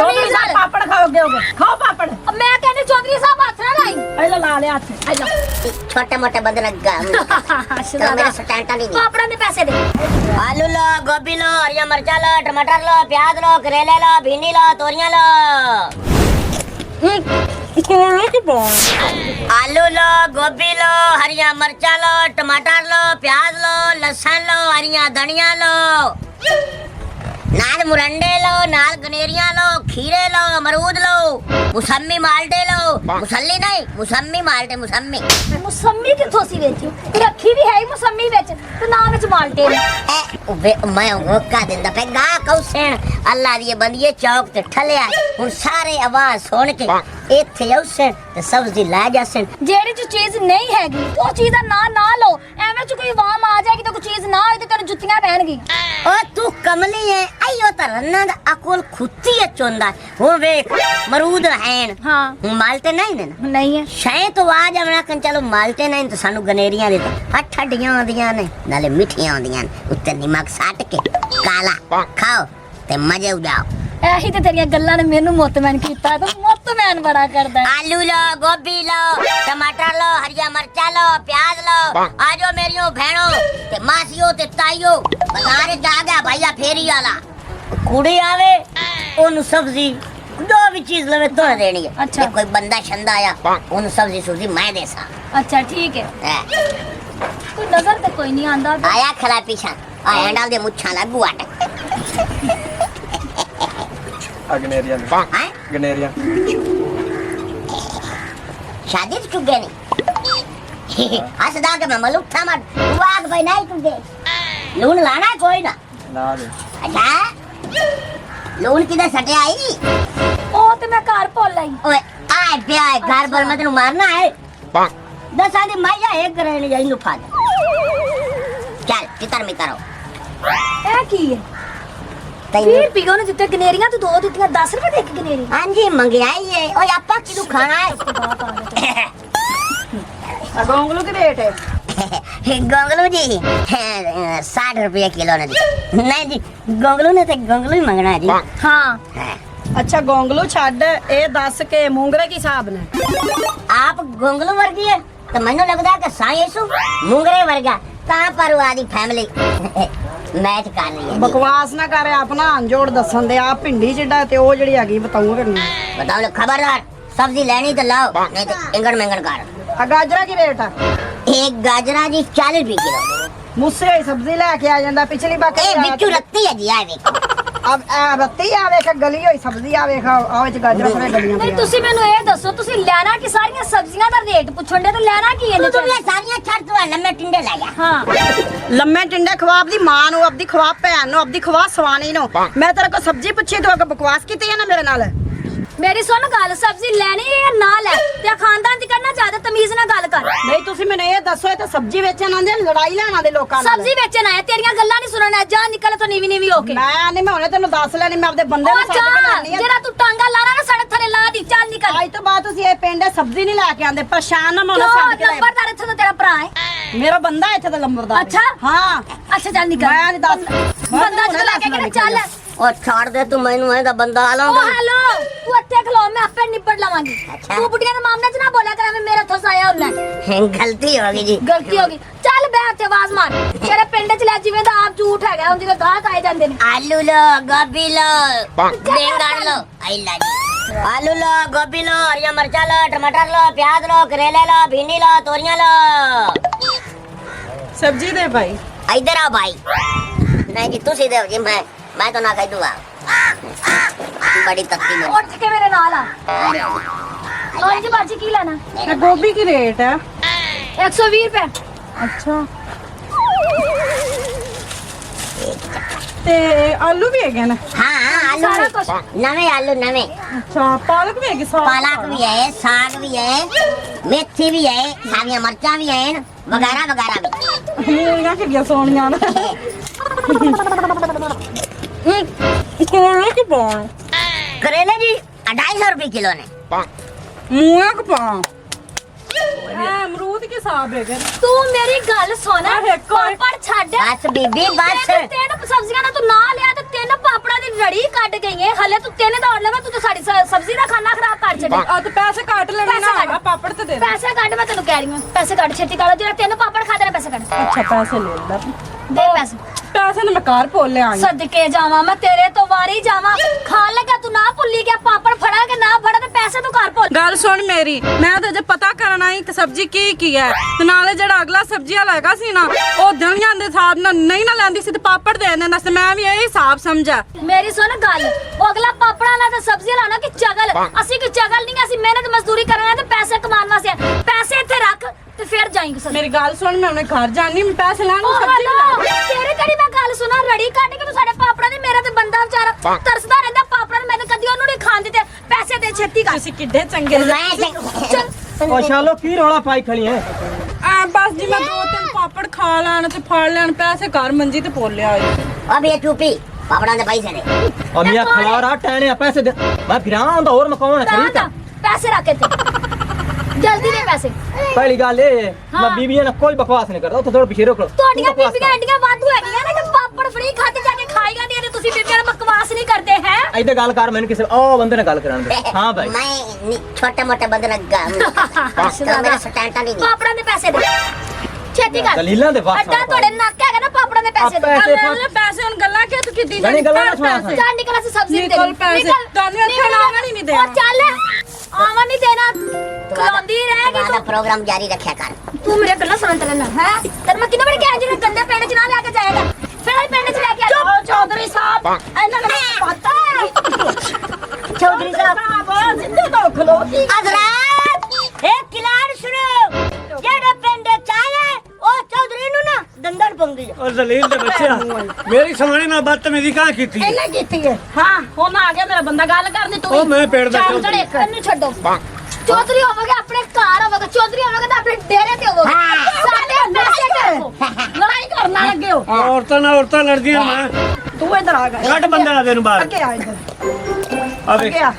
चौधरी साहब पापड़ खाओगे होगे खाओ पापड़ मैं कहनी चौधरी साहब हाथ ना लाई ऐला ला ले हाथ ऐला छोटे मोटे बंदे लग तो मेरा स्टैंड नहीं पापड़ा में पैसे दे आलू लो, गोभी लो, हरिया मिर्चा लो, टमाटर लो, प्याज लो, करेले लो, भिंडी लो, तोरियां लो। आलू लो, गोभी लो, हरिया मिर्चा लो, टमाटर लो, प्याज लो, लहसुन लो, हरिया धनिया लो, नाल मुरंडे लो, नाल गनेरिया लो, खीरे लो, अमरूद लो, मुसम्मी माल्टे लो, मुसल्ली नहीं मुसम्मी माल्टे मुसम्मी मुसम्मी किथों सी बेची रखी भी है मुसम्मी बेच तो नाम विच माल्टे मैं होका दिंदा पे गा कौसेन अल्लाह दी बंदिए चौक ते ठलिया हुन सारे आवाज सुन के इथे औसे ते सब्जी ला जासन जेड़ी जो चीज नहीं हैगी तो चीज दा ना ना लो एवें च कोई वाम आ जाएगी तो कोई चीज ना होए तो तेरे जुत्तियां पहनगी ओ तू कमली है आयो त रन्ना दा अकोल खुत्ती चोंदा हो वेख मरूद हैन हां हुन मालते नहीं ने नहीं है शय तो आज हमना कन चलो मालते नहीं तो सानू गनेरियां दे हट हड्डियां आंदियां ने नाले मिठियां आंदियां उत्ते नमक साट के काला खाओ ते मजे उड़ाओ एही ते तेरियां गल्लां ने मेनू मुतमैन कीता तो मुतमैन बड़ा करदा है आलू लो गोभी लो टमाटर लो हरिया मिर्चा लो प्याज लो आजो मेरियो भेणो ते मासियो ते ताइयो बाजार जा गया भैया फेरी वाला कुड़ी आवे ओनु सब्जी दो भी चीज लवे तो देनी है अच्छा कोई बंदा शंदा आया ओनु सब्जी सुब्जी मैं देसा अच्छा ठीक है तू नजर ते कोई नहीं आंदा आया खला पीछा आ हैंडल दे मुच्छा लागू आटे गनेरियन हैं गनेरियन शादी तो चुक गए नहीं हंसदा के मैं मलुक था मत वाग भाई नहीं तू दे लून लाना कोई ना ना दे अच्छा लून किधर सटे आई ओ ते मैं घर भुल आई ओए आए ब्याह घर पर मैं तेनु मारना है दस आदमी माया एक करे नहीं जाई नुफा चल तितर में करो ए की है तैਨੂੰ 20 रुपए ने जितने गनेरियां तो दो दित्तियां 10 रुपए दे के गनेरी हां जी मंगाई है ओए आपा किलो खाना है गोंगलू की रेट है गोंगलू जी 60 रुपये किलो ने नहीं जी गोंगलू ने तो गोंगलू ही मंगना है जी हां अच्छा गोंगलू छड़ ए 10 के मूंगरे के हिसाब ने आप गोंगलू वर्गी है तो मैंने लगता है कि साईसु मूंगरे वर्गा कहां पर वादी फैमिली मैच कर रही है बकवास ना करे अपना अंजोड़ दसन दे आप भिंडी चिड्डा ते ओ जेड़ी हैगी बताऊं करनी बताओ ले खबरदार सब्जी लेनी तो लाओ नहीं तो इंगड़ मेंगड़ कर गाजरा की रेट है एक गाजरा जी 40 रुपए किलो मुझसे ही सब्जी लेके आ जांदा पिछली बार ए बिच्चू रत्ती है जी आ देखो अब रत्ती आ वेख गली होई सब्जी आ वेख आ विच गाजरा परे गलियां नहीं तुसी मेनू ए दसो तुसी लेना कि सारीਆਂ सब्जियां दा रेट पुछण दे तो लेना की है तुम ले सारियां छड़ तो लम्मे टिंडे ले जा हां लम्मे टिंडे खवा अपनी मां नु अपनी खवा भैन नु अपनी खवा सवानी नु मैं तेरे को सब्जी पूछी तो अगर बकवास कीती है ना मेरे नाल मेरी सुन गल सब्जी लेनी है या ना ले ते खानदान दी करना ज्यादा तमीज ना गल कर नहीं तुसी मैंने ये दसो ते सब्जी बेचन आंदे लड़ाई लेना दे लोकां नाल सब्जी बेचन आया तेरियां गल्लां नहीं सुनना जा निकल तो नीवी नीवी होके मैं नहीं मैं हुणे तेनु दस लेनी मैं अपने बंदे नु सੱਦ ਕੇ ਲੈਣੀ है जेरा तू टांगा ला रहा ना सड़क थले ला दी चल निकल आज तो बात तुसी ये पिंड सब्जी नहीं लेके आंदे परेशान ना मैं हुणे सੱਦ के नंबरदार इत्थे तो तेरा भरा है मेरा बंदा इत्थे दा लंबरदार अच्छा हां अच्छा चल निकल मैं नहीं दस बंदा चला के चल और छोड़ दे तू मैनू है बंदा आ ओ लाऊंगा हेलो तू इत्थे खलो मैं आपे निपट लवांगी तू बुढ़िया के मामले च ना बोला कर मैं मेरा थोस आया हुल्ला गलती होगी जी गलती होगी चल बैठ ते आवाज मार तेरे पिंड च ले जिवें दा आप झूठ हैगा हुन जिवें गाहक आए जांदे ने आलू लो गोभी लो बैंगन लो आई ला जी आलू लो गोभी लो हरिया मिर्चा लो टमाटर लो प्याज लो करेले लो भिंडी लो तोरियां लो सब्जी दे भाई इधर आओ भाई नहीं जी तुसी दे जी मैं तो ना खाई दूंगा बड़ी तत्ती में उठ के मेरे नाल आ और जी बाजी की लेना ये गोभी की रेट है 120 रुपए अच्छा ते आलू भी है ना हाँ आलू सारा भी। कुछ। नवे आलू नवे अच्छा पालक भी है पालक भी है साग भी है मेथी भी है सारियां मर्चा भी है वगैरह वगैरह भी ये क्या किया सोनिया ने करेले जी 250 रुपए किलो ने मुंह का पा अमरूद के हिसाब है तू मेरी गल सुन अरे कोई- पापड़ छड़ बस बीबी बस तीन सब्जियां ना तू ना लिया ते तीन पापड़ा दी रड़ी कट गई है हले तू तीन दौड़ लगा तू तो ਦੇ ਆ ਤੇ ਪੈਸੇ ਕੱਟ ਲੈਣੇ ਪੈਸੇ ਕੱਢ। ਨਾ ਪਾਪੜ ਤੇ ਦੇ ਦੇ ਪੈਸੇ ਕੱਢ ਮੈਂ ਤੈਨੂੰ ਕਹਿ ਰਹੀ ਹਾਂ ਪੈਸੇ ਕੱਢ ਛੇਤੀ ਕੱਢ ਜਿਹੜਾ ਤੈਨੂੰ ਪਾਪੜ ਖਾ ਦੇਣਾ ਪੈਸੇ ਕੱਢ ਅੱਛਾ ਪੈਸੇ ਲੈ ਲੈ ਦੇ ਪੈਸੇ ਪੈਸੇ ਨੇ ਮੈਂ ਘਰ ਭੁੱਲ ਲਿਆ ਸਦਕੇ ਜਾਵਾਂ ਮੈਂ ਤੇਰੇ ਤੋਂ ਵਾਰੀ ਜਾਵਾਂ ਖਾਣ ਲੱਗਾ ਤੂੰ ਨਾ ਭੁੱਲੀ ਗਿਆ ਪਾਪੜ ਫੜਾ ਕੇ ਨਾ ਫੜਾ ਤੇ ਪੈਸੇ ਤੂੰ ਘਰ ਭੁੱਲ ਗੱਲ ਸੁਣ ਮੇਰੀ ਮੈਂ ਤਾਂ ਜੇ ਪਤਾ ਕਰਨਾ ਹੀ ਕਿ ਸਬਜ਼ੀ ਕੀ ਹੈ ਤੇ ਨਾਲੇ ਜਿਹੜਾ ਅਗਲਾ ਸਬਜ਼ੀ ਵਾਲਾ ਹੈਗਾ ਸੀ ਨਾ ਉਹ ਦਵੀਆਂ ਦੇ ਹਿਸਾਬ ਨਾਲ ਨਹੀਂ ਨਾ ਲੈਂਦੀ ਸੀ ਤੇ ਪਾਪੜ ਦੇ ਦਿੰਦਾ ਸੀ ਮੈਂ ਵੀ ਇਹ ਹਿਸਾਬ ਸਮਝਾ ਮੇਰੀ ਸੁਣ ਗੱਲ ਉਹ ਅਗਲਾ ਪਾਪੜਾ ਲਾ ਤੇ ਸਬਜ਼ੀ ਲਾਣਾ ਕਿ ਚਗਲ ਅਸੀਂ ਕਿ ਚਗਲ ਨਹੀਂ ਅਸੀਂ ਮਿਹਨਤ ਮਜ਼ਦੂਰੀ ਕਰਨਾ ਤੇ ਪੈਸੇ ਕਮਾਉਣ ਵਾਸਤੇ ਪੈਸੇ ਇੱਥੇ ਰੱਖ ਤੇ ਫਿਰ ਜਾਈਂਗੇ ਸਬਜ਼ੀ ਮੇਰੀ ਗੱਲ ਸੁਣ ਮੈਂ ਉਹਨੇ ਘਰ ਜਾਣੀ ਮੈਂ ਪੈਸੇ ਲੈਣ ਨੂੰ ਉਹ ਸਬਜ਼ੀ ਹਲੋ ਬਣਾ ਤੇਰੀ ਤੇਰੀ ਮੈਂ ਗੱਲ ਸੁਣਾ ਰੜੀ ਕੱਢ ਕੇ ਤੂੰ ਸਾਡੇ ਪਾਪੜਾ ਦੇ ਮੇਰਾ ਤੇ ਬੰਦਾ ਵਿਚਾਰਾ ਤਰਸਦਾ ਰਹਿੰਦਾ ਪਾਪੜਾ ਨੂੰ ਮੈਨੂੰ ਕਦੀ ਉਹਨੂੰ ਨਹੀਂ ਖਾਣ ਦਿੱਤੇ ਪੈਸੇ ਦੇ ਛੇਤੀ ਕਰ ਤੁਸੀਂ ਕਿੱਡੇ ਚੰਗੇ ਚੱਲ ਉਹ ਸ਼ਾਲੋ ਕੀ ਰੌਲਾ ਪਾਈ ਖੜੀ ਹੈ ਆ ਬਸ ਜੀ ਮੈਂ 2-3 ਪਾਪੜ ਖਾ ਲੈਣ ਤੇ ਫੜ ਲੈਣ ਪੈਸੇ ਘਰ ਮੰਜੀ ਤੇ ਪੋਲਿਆ ਹੋਏ अब ये चुपी पापड़ा दे पैसे दे ਅਮੀਆਂ ਖਲਾਰਾ ਟੈਣੇ ਪੈਸੇ ਦੇ ਮੈਂ ਫਿਰਾਂ ਹੁੰਦਾ ਹੋਰ ਮਕਾਉਣ ਖਰੀਦ ਤਾਂ ਪੈਸੇ ਰੱਖ ਇੱਥੇ ਜਲਦੀ ਦੇ ਪੈਸੇ ਪਹਿਲੀ ਗੱਲ ਇਹ ਮੈਂ ਬੀਬੀਆਂ ਨਾਲ ਕੋਈ ਬਕਵਾਸ ਨਹੀਂ ਕਰਦਾ ਉੱਥੇ ਥੋੜਾ ਪਿਛੇ ਰੋਕ ਲਓ ਤੁਹਾਡੀਆਂ ਬੀਬੀਆਂ ਐਡੀਆਂ ਵਾਧੂ ਹੈਗੀਆਂ ਨੇ ਕਿ ਪਾਪੜ ਫਰੀ ਖਾਤੇ ਜਾ ਕੇ ਖਾਈ ਜਾਂਦੀਆਂ ਨੇ ਤੁਸੀਂ ਬੀਬੀਆਂ ਨਾਲ ਬਕਵਾਸ ਨਹੀਂ ਕਰਦੇ ਹੈ ਐਡੇ ਗੱਲ ਕਰ ਮੈਨੂੰ ਕਿਸੇ ਉਹ ਬੰਦੇ ਨਾਲ ਗੱਲ ਕਰਾਉਣ ਦੇ ਹਾਂ ਭਾਈ मैं छोटे मोटे बंदे लगा मेरा सटैंटा नहीं ਪਾਪੜਾਂ ਦੇ ਪੈਸੇ ਦੇ ਛੇਤੀ ਕਰ ਦਲੀਲਾਂ ਦੇ ਵਾਸਾ ਅੱਡਾ ਤੁਹਾਡੇ ਨੱਕ ਹੈਗਾ ਨਾ ਪਾਪੜਾਂ ਦੇ ਪੈਸੇ ਦੇ ਪੈਸੇ ਲੈ ਪੈਸੇ ਹੁਣ ਗੱਲਾਂ ਕਿ ਤੂੰ ਕੀਤੀ ਜਾਣੀ ਗੱਲਾਂ ਨਾ ਸੁਣਾ ਪੈਸੇ। ਚੱਲ ਨਿਕਲ ਅਸੀਂ ਸਬਜ਼ੀ ਦੇ ਨਿਕਲ ਪੈਸੇ। ਤੁਹਾਨੂੰ ਇੱਥੇ ਆਉਣ ਹੀ ਨਹੀਂ ਦੇਣਾ। ਉਹ ਚੱਲ ਆਵਾਂ ਨਹੀਂ ਦੇਣਾ ਕਲਾਉਂਦੀ ਰਹੇਗੀ तुम्हारा प्रोग्राम जारी रखा कर ਤੂੰ ਮੇਰੇ ਗੱਲਾਂ ਸੁਣ ਤੇ ਲੈਣਾ ਹੈ ਤੈਨੂੰ ਮੈਂ ਕਿੰਨੇ ਵਾਰ ਕਿਹਾ ਜਿਹਨੇ ਗੰਦੇ ਪਿੰਡ ਚ ਨਾ ਲੈ ਕੇ ਜਾਏਗਾ ਫਿਰ ਇਹ ਪਿੰਡ ਚ ਲੈ ਕੇ ਆ ਚੌਧਰੀ ਸਾਹਿਬ ਇਹਨਾਂ ਨੂੰ ਪਤਾ चौधरी साहब ਜਿੰਦੇ ਤੋਂ ਖਲੋਤੀ हजरत एक खिलाड़ सुनो जेड़े पिंड चाहे ओ चौधरी नु ना दंदड़ पंगी और जलील दे बच्चा मेरी समाने ਨਾਲ ਬਦਤਮੀਜ਼ੀ ਕਾਹ ਕੀਤੀ ਇਹਨੇ ਕੀਤੀ ਹੈ ਹਾਂ ਹੁਣ ਆ ਗਿਆ ਮੇਰਾ ਬੰਦਾ ਗੱਲ ਕਰਨੀ ਤੂੰ ਉਹ ਮੈਂ ਪਿੰਡ ਦਾ ਚਾਰ ਜਣੇ ਕੰਨੂ ਛੱਡੋ ਚੌਧਰੀ ਹੋਵੋਗੇ ਆਪਣੇ ਘਰ ਹੋਵੋਗੇ ਚੌਧਰੀ ਹੋਵੋਗੇ ਤਾਂ ਆਪਣੇ ਡੇਰੇ ਤੇ ਹੋਵੋਗੇ ਸਾਡੇ ਪੈਸੇ ਕਰੋ ਲੜਾਈ ਕਰਨ ਲੱਗੇ ਹੋ ਔਰਤਾਂ ਨਾਲ ਔਰਤਾਂ ਲੜਦੀਆਂ ਮੈਂ ਤੂੰ ਇੱਧਰ ਆ ਗਿਆ ਕੱਢ ਬੰਦੇ ਨਾਲ ਤੈਨੂੰ ਬਾਹਰ ਅੱਗੇ ਆ ਇੱਧਰ ਆ ਵੇਖ ਅੱਗੇ ਆ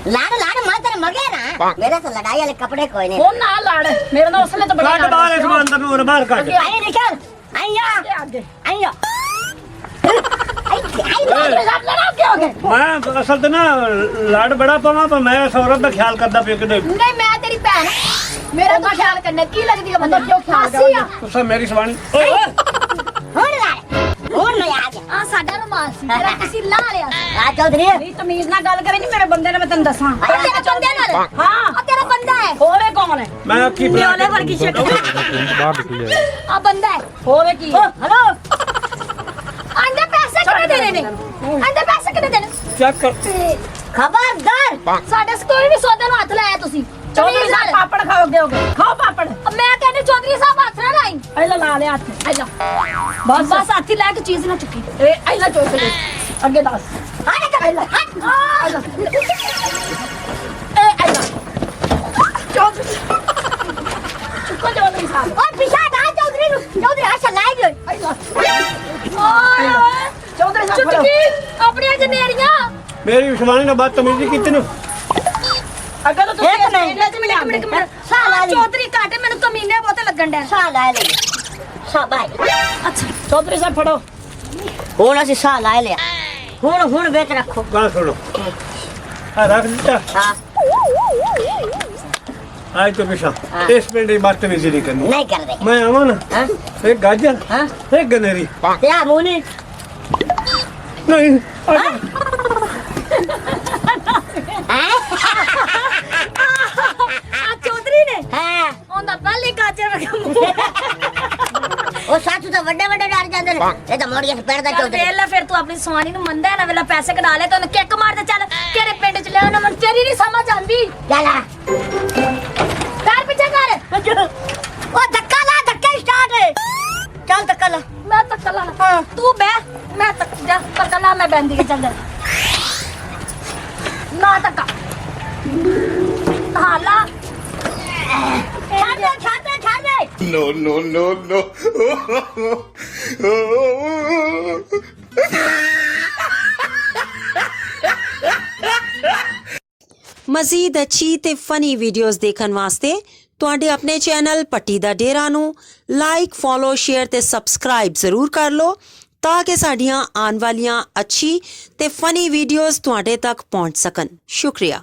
लाड़ लाड़ मैं तेरे मगे ना मेरे से लड़ाई वाले कपड़े कोई नहीं ਹੁਣ ਨਾ ਲੜ ਮੇਰੇ ਨਾਲ ਉਸਲੇ ਤਾਂ ਬੜਾ ਕੱਢ ਬਾਹਰ ਇਸ ਅੰਦਰ ਨੂੰ ਹੋਰ ਬਾਹਰ ਕੱਢ आई निकल आइया ਅੱਗੇ आइया ਮੈਂ ਅਸਲ ਤੇ ਨਾ ਲੜ ਬੜਾ ਪਾਵਾਂ ਪਰ ਮੈਂ ਸੌਰਭ ਦਾ ਖਿਆਲ ਕਰਦਾ ਪਿਆ ਕਿਤੇ ਨਹੀਂ ਮੈਂ ਤੇਰੀ ਭੈਣ ਮੇਰਾ ਤਾਂ ਖਿਆਲ ਕਰਨਾ ਕੀ ਲੱਗਦੀ ਹੈ ਬੰਦਾ ਕਿਉਂ ਖਿਆਲ ਕਰਦਾ? ਤੁਸੀਂ ਮੇਰੀ ਸਵਾਣੀ ਓਏ हुन लाड़ हुन मैं आ गया ਆ ਸਾਡਾ ਰੁਮਾਲ ਸੀ ਤੇਰਾ ਤੁਸੀਂ ਲਾ ਲਿਆ आ चौधरी ਨਹੀਂ ਤਮੀਜ਼ ਨਾਲ ਗੱਲ ਕਰੇ ਨਹੀਂ ਮੇਰੇ ਬੰਦੇ ਨੇ ਮੈਂ ਤੈਨੂੰ ਦੱਸਾਂ ਆ ਤੇਰਾ ਬੰਦੇ ਨਾਲ ਹਾਂ ਆ ਤੇਰਾ ਬੰਦਾ ਹੈ ਹੋਵੇ ਕੌਣ ਹੈ ਮੈਂ ਕੀ ਨਿਓਲੇ ਵਰਗੀ ਸ਼ਕਲ ਆ ਬੰਦਾ ਹੈ ਹੋਵੇ ਕੀ हेलो ਆਂਦੇ ਪੈਸੇ ਕਿੰਨੇ ਦੇਣੇ ਨੇ ਆਂਦੇ ਪੈਸੇ ਕਿੰਨੇ ਦੇਣੇ ਚੈੱਕ ਕਰ खबरदार ਸਾਡੇ ਸਕੂਲ ਵੀ ਸੌਦੇ ਨੂੰ ਹੱਥ ਲਾਇਆ ਤੁਸੀਂ ਚੌਧਰੀ ਸਾਹਿਬ ਪਾਪੜ ਖਾਓਗੇ ਹੋਗੇ ਖਾਓ ਪਾਪੜ ਮੈਂ ਕਹਿੰਦੀ ਚੌਧਰੀ ਸਾਹਿਬ ਹੱਥ ਨਾ ਲਾਈ ਪਹਿਲਾਂ ਲਾ ਲਿਆ ਹੱਥ ਆਜਾ ਬਸ ਬਸ ਹੱਥ ਹੀ ਲੈ ਕੇ ਚੀਜ਼ ਨਾ ਚੁੱਕੀ ਇਹ ਪਹਿਲਾਂ ਚੌਧਰੀ ਅੱਗੇ ਦੱਸ ਆਣੇ ਕਰ ਲੈ ਆਲਾ ਇਹ ਆਲਾ ਚੌਧਰੀ ਚੁੱਕੋ ਚੌਧਰੀ ਸਾਹਿਬ और पीछे आ चौधरी नु चौधरी आशा लाई गई ਆਲਾ ਓਏ ਓਏ ਚੌਧਰੀ ਸਾਹਿਬ ਫੜੋ। ਚੁੱਟਕੀ ਆਪਣੀਆਂ ਜਨੇਰੀਆਂ ਮੇਰੀ ਸਵਾਣੀ ਨਾਲ ਬਦਤਮੀਜ਼ੀ ਕੀਤੀ ਨੂੰ ਅੱਗੇ ਤਾਂ ਤੁਸੀਂ ਇੱਕ ਮਿੰਟ, ਇੰਡੀਆ ਚ ਮਿਲਿਆ ਮਿੰਟ ਸਾਲ ਆ ਲਈ। ਚੌਧਰੀ ਘਾਟੇ ਮੈਨੂੰ ਕਮੀਨੇ ਬਹੁਤੇ ਲੱਗਣ ਡੈ साह ला ले साह भाई ਅੱਛਾ ਚੌਧਰੀ ਸਾਹਿਬ ਫੜੋ हुन असि साह ला लिया हुन बेच रखो ਗੱਲ ਸੁਣੋ ਆ ਰੱਖ ਦਿੱਤਾ हां ਅੱਜ ਤੋਂ ਪਿਛਾ ਹਾਂ। ਇਸ ਪਿੰਡ ਦੀ ਬਦਤਮੀਜ਼ੀ ਨਹੀਂ ਕਰਨੀ नहीं कर दे ਮੈਂ ਆਵਾਂ ਨਾ हां ਇੱਕ ਗਾਜਰ हां ਇੱਕ ਗਨੇਰੀ या मुनी ਨਹੀਂ ਆ ਚੌਧਰੀ ਨੇ हां ਉਹਦਾ ਪਹਿਲੇ ਗਾਜਰ ਉਹ ਸੱਚ ਤਾਂ ਵੱਡੇ ਵੱਡੇ ਡਰ ਜਾਂਦੇ ਨੇ ਇਹ ਤਾਂ ਮੋੜੀਆਂ ਤੇ ਪੈਰਦਾ ਚੱਲ ਚੌਧਰੀ ਵੇਖ ਲੈ ਫਿਰ ਤੂੰ ਆਪਣੀ ਸਵਾਨੀ ਨੂੰ ਮੰਨਦਾ ਹੈ ਨਾ ਵੇਲਾ ਪੈਸੇ ਕਢਾ ਲੈ ਤੇ ਉਹਨੂੰ ਕਿੱਕ ਮਾਰ ਤੇ ਚੱਲ ਕਿਹੜੇ ਪਿੰਡ ਚ ਲਿਆ ਨਾ ਮਨ ਤੇਰੀ ਨਹੀਂ ਸਮਝ ਆਂਦੀ ਚੱਲ ਪੈਰ ਪਿੱਛੇ ਕਰ ਉਹ ਧੱਕਾ ਲਾ ਧੱਕਾ ਸਟਾਰਟ ਹੈ ਚੱਲ ਧੱਕਾ ਲਾ ਮੈਂ ਤੱਕ ਲਾ ਤੂੰ ਬਹਿ ਮੈਂ ਤੱਕ ਜਾ ਤੱਕ ਲਾ ਮੈਂ ਬੰਦੀ ਕੇ ਚੱਲ ਨਾ ਤੱਕ ਹਾਲਾ ਛੱਡ ਦੇ No, no, no, no. ਮਜ਼ੀਦ ਅੱਛੀ ਤੇ ਫਨੀ ਵੀਡੀਓਜ਼ ਦੇਖਣ ਵਾਸਤੇ ਤੁਹਾਡੇ ਆਪਣੇ ਚੈਨਲ ਪੱਟੀ ਦਾ ਡੇਰਾ ਨੂੰ ਲਾਈਕ ਫੋਲੋ ਸ਼ੇਅਰ ਤੇ ਸਬਸਕ੍ਰਾਈਬ ਜ਼ਰੂਰ ਕਰ ਲਓ ਤਾਂ ਕਿ ਸਾਡੀਆਂ ਆਉਣ ਵਾਲੀਆਂ ਅੱਛੀ ਤੇ ਫਨੀ ਵੀਡੀਓਜ਼ ਤੁਹਾਡੇ ਤੱਕ ਪਹੁੰਚ ਸਕਣ। ਸ਼ੁਕਰੀਆ।